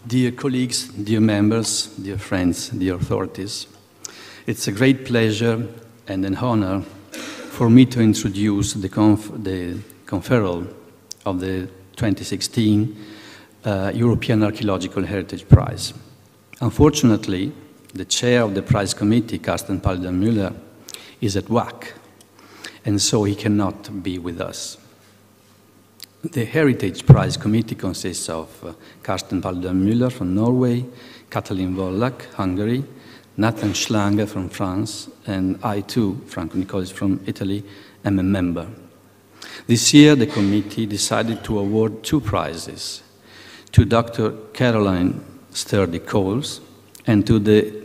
Dear colleagues, dear members, dear friends, dear authorities, it's a great pleasure and an honor for me to introduce the conferral of the 2016 European Archaeological Heritage Prize. Unfortunately, the chair of the prize committee, Carsten Paludan-Müller, is at WAC, and so he cannot be with us. The Heritage Prize Committee consists of Carsten Paludan-Müller from Norway, Katalin Wollak, Hungary, Nathan Schlanger from France, and I too, Franco Nicolis from Italy, am a member. This year, the committee decided to award two prizes, to Dr. Caroline Sturdy Colls and to the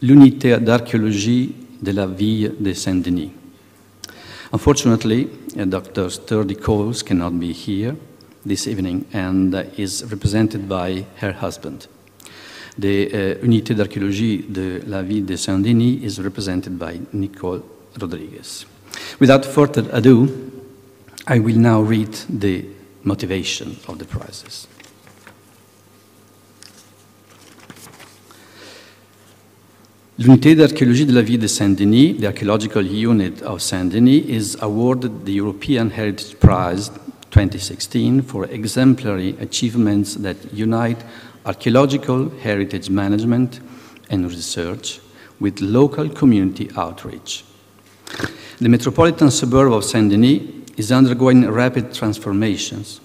Unité d'Archaeologie de la Ville de Saint-Denis. Unfortunately, Dr. Sturdy Colls cannot be here this evening and is represented by her husband. The Unité d'Archaeologie de la Ville de Saint-Denis is represented by Nicole Rodriguez. Without further ado, I will now read the motivation of the prizes. L'Unité d'Archaeologie de la Ville de Saint-Denis, the archaeological unit of Saint-Denis, is awarded the European Heritage Prize 2016 for exemplary achievements that unite archaeological heritage management and research with local community outreach. The metropolitan suburb of Saint-Denis is undergoing rapid transformations,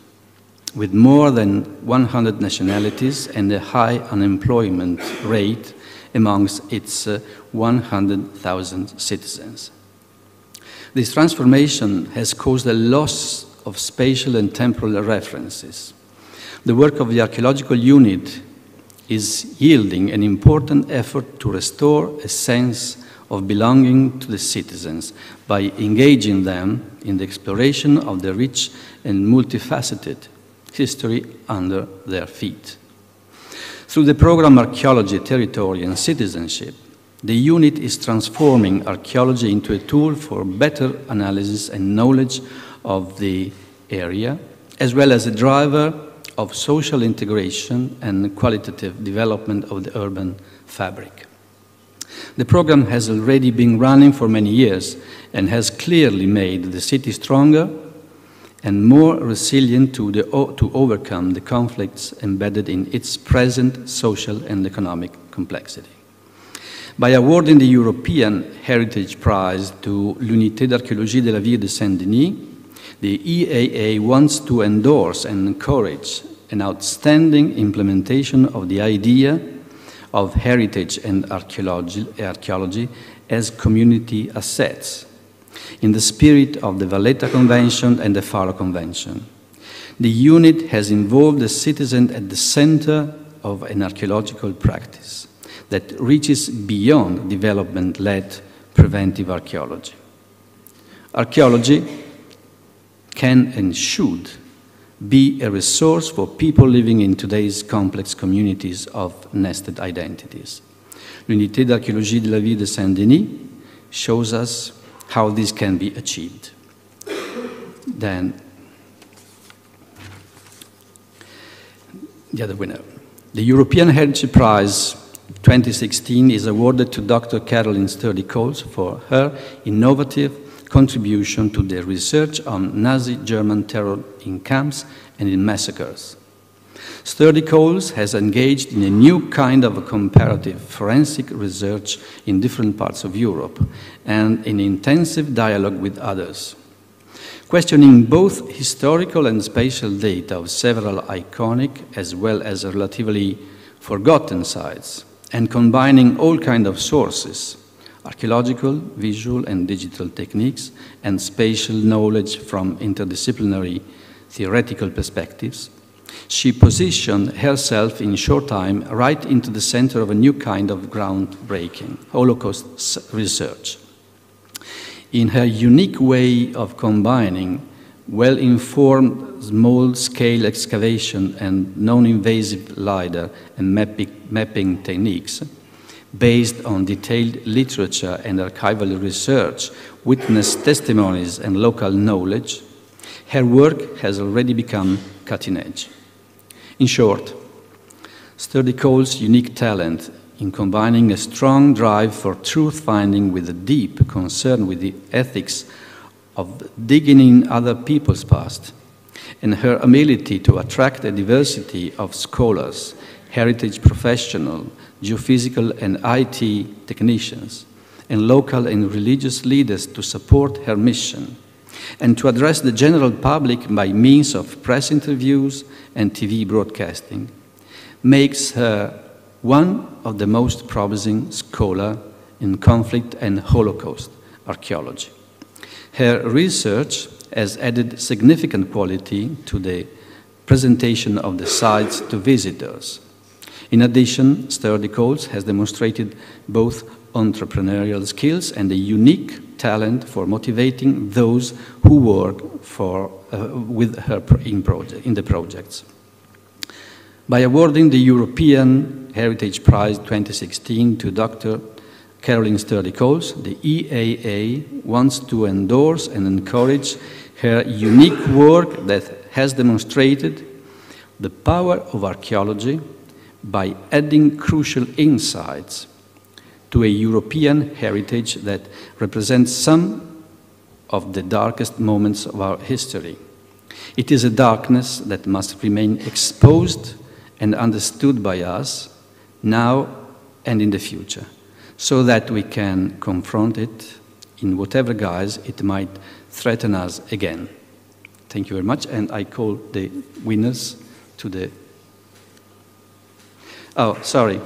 with more than 100 nationalities and a high unemployment rate amongst its 100,000 citizens. This transformation has caused a loss of spatial and temporal references. The work of the archaeological unit is yielding an important effort to restore a sense of belonging to the citizens by engaging them in the exploration of the rich and multifaceted history under their feet. Through the program Archaeology, Territory and Citizenship, the unit is transforming archaeology into a tool for better analysis and knowledge of the area, as well as a driver of social integration and qualitative development of the urban fabric. The program has already been running for many years and has clearly made the city stronger and more resilient to overcome the conflicts embedded in its present social and economic complexity. By awarding the European Heritage Prize to l'Unité d'Archaeologie de la Ville de Saint-Denis, the EAA wants to endorse and encourage an outstanding implementation of the idea of heritage and archaeology as community assets, in the spirit of the Valletta Convention and the Faro Convention. The unit has involved the citizen at the center of an archaeological practice that reaches beyond development-led preventive archaeology. Archaeology can and should be a resource for people living in today's complex communities of nested identities. L'Unité d'Archaeologie de la Ville de Saint-Denis shows us how this can be achieved. Then, the other winner. The European Heritage Prize 2016 is awarded to Dr. Caroline Sturdy Colls for her innovative contribution to the research on Nazi German terror in camps and in massacres. Sturdy Colls has engaged in a new kind of comparative forensic research in different parts of Europe and in intensive dialogue with others, questioning both historical and spatial data of several iconic as well as relatively forgotten sites, and combining all kinds of sources, archaeological, visual and digital techniques, and spatial knowledge from interdisciplinary theoretical perspectives. She positioned herself in short time right into the center of a new kind of groundbreaking Holocaust research. In her unique way of combining well-informed small-scale excavation and non-invasive LiDAR and mapping techniques, based on detailed literature and archival research, witness testimonies and local knowledge, her work has already become cutting edge. In short, Sturdy Colls' unique talent in combining a strong drive for truth-finding with a deep concern with the ethics of digging in other people's past, and her ability to attract a diversity of scholars, heritage professionals, geophysical and IT technicians, and local and religious leaders to support her mission, and to address the general public by means of press interviews and TV broadcasting, makes her one of the most promising scholars in conflict and Holocaust archaeology. Her research has added significant quality to the presentation of the sites to visitors. In addition, Sturdy Colls has demonstrated both entrepreneurial skills and a unique talent for motivating those who work with her in the projects. By awarding the European Heritage Prize 2016 to Dr. Caroline Sturdy Colls, the EAA wants to endorse and encourage her unique work that has demonstrated the power of archaeology by adding crucial insights to a European heritage that represents some of the darkest moments of our history. It is a darkness that must remain exposed and understood by us now and in the future, so that we can confront it in whatever guise it might threaten us again. Thank you very much, and I call the winners to the... Oh, sorry.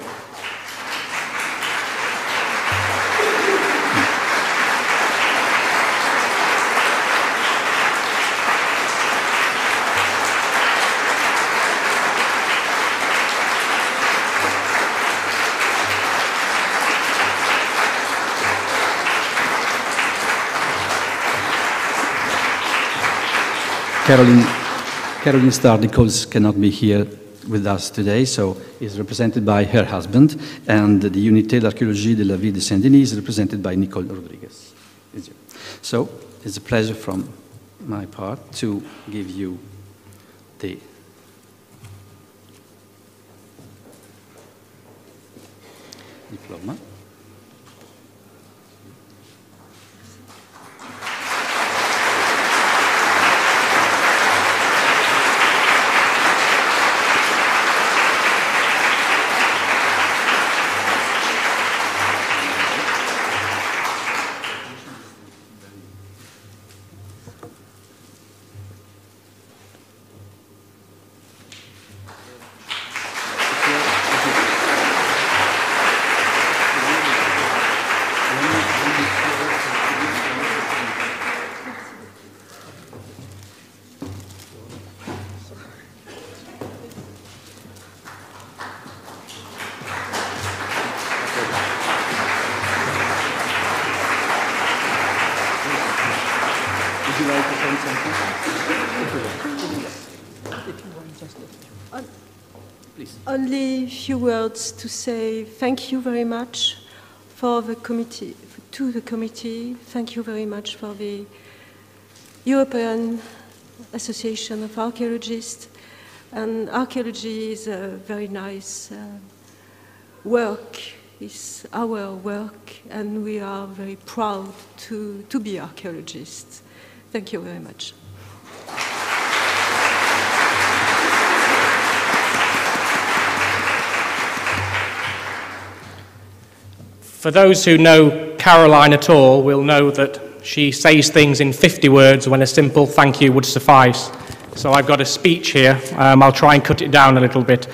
Caroline Sturdy Colls cannot be here with us today, so is represented by her husband, and the Unité d'Archaeologie de la Ville de Saint-Denis is represented by Nicole Rodriguez. So it's a pleasure from my part to give you the diploma. Only a few words to say thank you very much for the committee, to the committee. Thank you very much for the European Association of Archaeologists. And archaeology is a very nice work. It's our work, and we are very proud to be archaeologists. Thank you very much. For those who know Caroline at all will know that she says things in 50 words when a simple thank you would suffice. So I've got a speech here. I'll try and cut it down a little bit.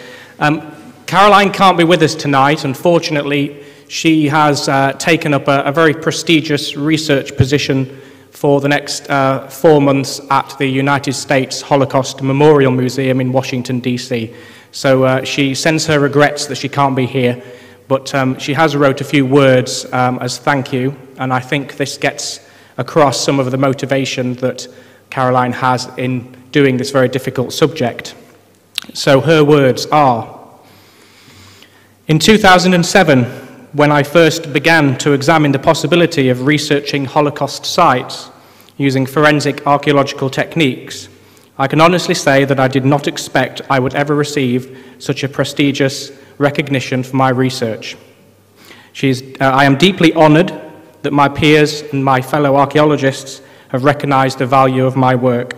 Caroline can't be with us tonight. Unfortunately, she has taken up a very prestigious research position for the next 4 months at the United States Holocaust Memorial Museum in Washington, D.C. So she sends her regrets that she can't be here. But she has wrote a few words as thank you, and I think this gets across some of the motivation that Caroline has in doing this very difficult subject. So her words are, in 2007, when I first began to examine the possibility of researching Holocaust sites using forensic archaeological techniques, I can honestly say that I did not expect I would ever receive such a prestigious recognition for my research. I am deeply honoured that my peers and my fellow archaeologists have recognised the value of my work.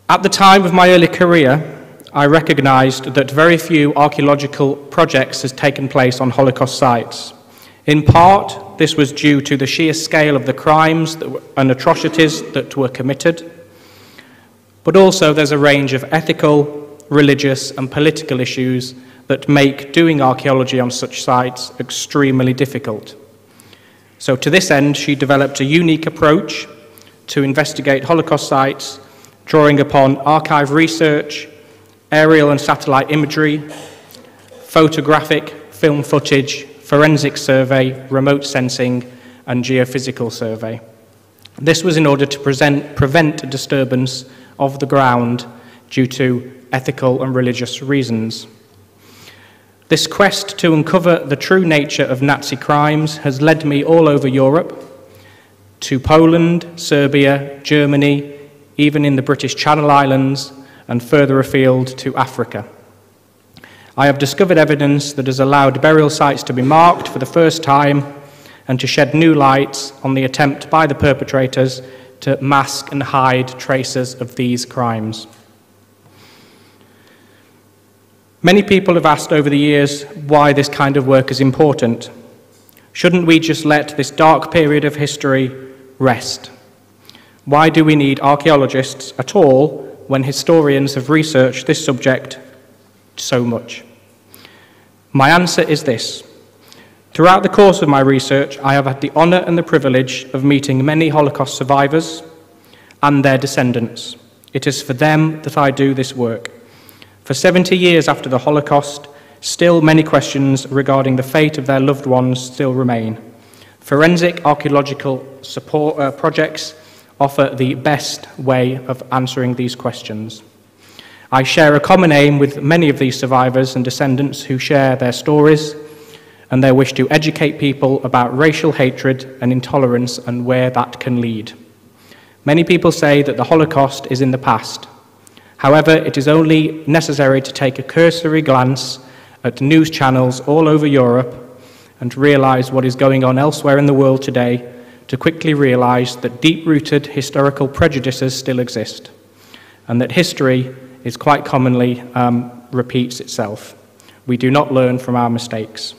At the time of my early career, I recognised that very few archaeological projects has taken place on Holocaust sites. In part, this was due to the sheer scale of the crimes and atrocities that were committed, but also there's a range of ethical, religious and political issues that make doing archaeology on such sites extremely difficult. So to this end, she developed a unique approach to investigate Holocaust sites, drawing upon archive research, aerial and satellite imagery, photographic, film footage, forensic survey, remote sensing, and geophysical survey. This was in order to prevent disturbance of the ground due to ethical and religious reasons. This quest to uncover the true nature of Nazi crimes has led me all over Europe, to Poland, Serbia, Germany, even in the British Channel Islands, and further afield to Africa. I have discovered evidence that has allowed burial sites to be marked for the first time and to shed new light on the attempt by the perpetrators to mask and hide traces of these crimes. Many people have asked over the years why this kind of work is important. Shouldn't we just let this dark period of history rest? Why do we need archaeologists at all when historians have researched this subject so much? My answer is this. Throughout the course of my research, I have had the honour and the privilege of meeting many Holocaust survivors and their descendants. It is for them that I do this work. For 70 years after the Holocaust, still many questions regarding the fate of their loved ones still remain. Forensic archaeological support projects offer the best way of answering these questions. I share a common aim with many of these survivors and descendants who share their stories and their wish to educate people about racial hatred and intolerance and where that can lead. Many people say that the Holocaust is in the past. However, it is only necessary to take a cursory glance at news channels all over Europe and realize what is going on elsewhere in the world today to quickly realize that deep-rooted historical prejudices still exist and that history is quite commonly repeats itself. We do not learn from our mistakes.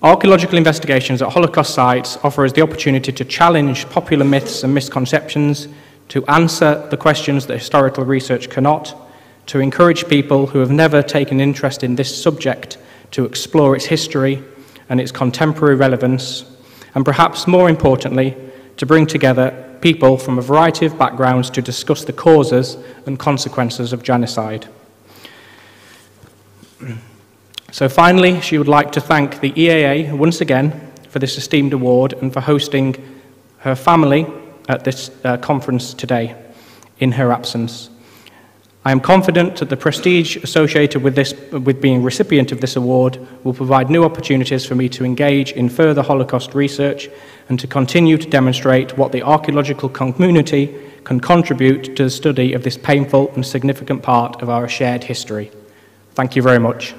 Archaeological investigations at Holocaust sites offer us the opportunity to challenge popular myths and misconceptions, to answer the questions that historical research cannot, to encourage people who have never taken interest in this subject to explore its history and its contemporary relevance, and perhaps more importantly, to bring together people from a variety of backgrounds to discuss the causes and consequences of genocide. So finally, she would like to thank the EAA once again for this esteemed award and for hosting her family at this conference today in her absence. I am confident that the prestige associated with being recipient of this award will provide new opportunities for me to engage in further Holocaust research and to continue to demonstrate what the archaeological community can contribute to the study of this painful and significant part of our shared history. Thank you very much.